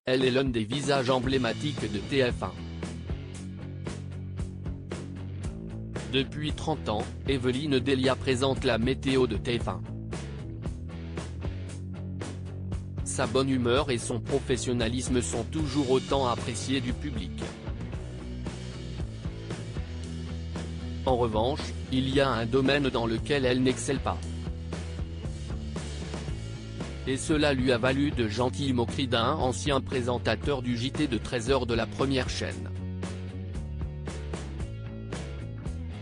Elle est l'un des visages emblématiques de TF1. Depuis 30 ans, Evelyne Delia présente la météo de TF1. Sa bonne humeur et son professionnalisme sont toujours autant appréciés du public. En revanche, il y a un domaine dans lequel elle n'excelle pas. Et cela lui a valu de gentilles moqueries d'un ancien présentateur du JT de 13h de la première chaîne.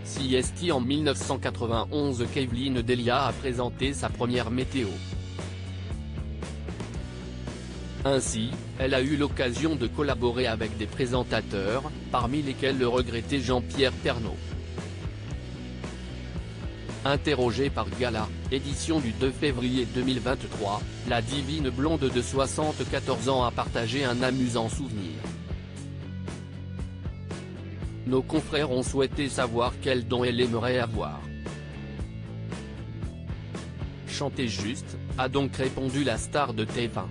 C'est en 1991 qu'Evelyne Delia a présenté sa première météo. Ainsi, elle a eu l'occasion de collaborer avec des présentateurs, parmi lesquels le regretté Jean-Pierre Pernaut. Interrogée par Gala, édition du 2 février 2023, la divine blonde de 74 ans a partagé un amusant souvenir. Nos confrères ont souhaité savoir quel don elle aimerait avoir. Chanter juste, a donc répondu la star de TF1.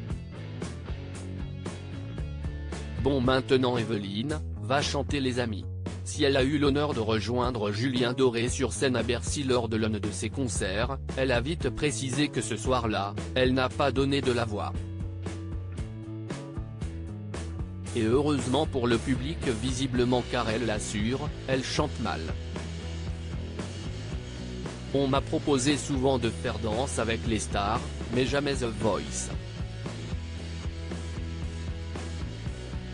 Bon, maintenant Evelyne, va chanter les amis. Si elle a eu l'honneur de rejoindre Julien Doré sur scène à Bercy lors de l'un de ses concerts, elle a vite précisé que ce soir-là, elle n'a pas donné de la voix. Et heureusement pour le public visiblement, car elle l'assure, elle chante mal. On m'a proposé souvent de faire Danse avec les stars, mais jamais The Voice.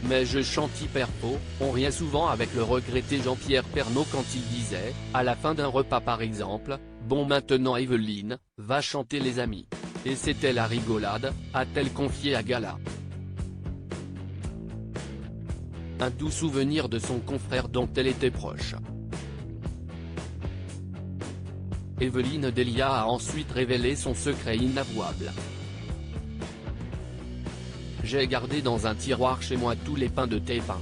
Mais je chante hyper faux, on riait souvent avec le regretté Jean-Pierre Pernaut quand il disait, à la fin d'un repas par exemple, bon maintenant Evelyne, va chanter les amis. Et c'était la rigolade, a-t-elle confié à Gala. Un doux souvenir de son confrère dont elle était proche. Evelyne Delia a ensuite révélé son secret inavouable. J'ai gardé dans un tiroir chez moi tous les pains de TF1.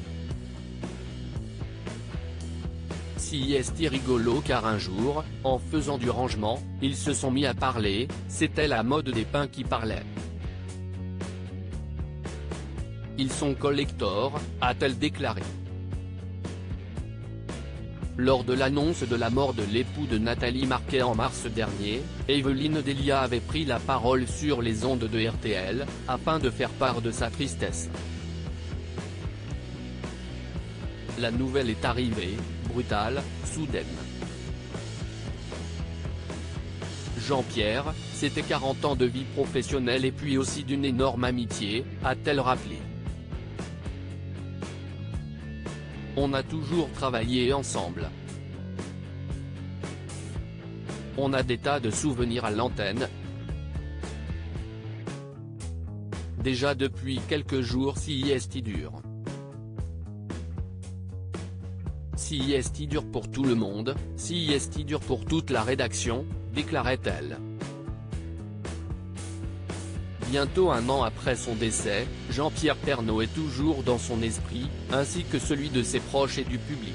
C'est rigolo car un jour, en faisant du rangement, ils se sont mis à parler, c'était la mode des pains qui parlaient. Ils sont collectors, a-t-elle déclaré. Lors de l'annonce de la mort de l'époux de Nathalie Marquet en mars dernier, Evelyne Delia avait pris la parole sur les ondes de RTL, afin de faire part de sa tristesse. La nouvelle est arrivée, brutale, soudaine. Jean-Pierre, c'était 40 ans de vie professionnelle et puis aussi d'une énorme amitié, a-t-elle rappelé. On a toujours travaillé ensemble. On a des tas de souvenirs à l'antenne. Déjà depuis quelques jours c'est dur. C'est dur pour tout le monde, c'est dur pour toute la rédaction, déclarait-elle. Bientôt un an après son décès, Jean-Pierre Pernaut est toujours dans son esprit, ainsi que celui de ses proches et du public.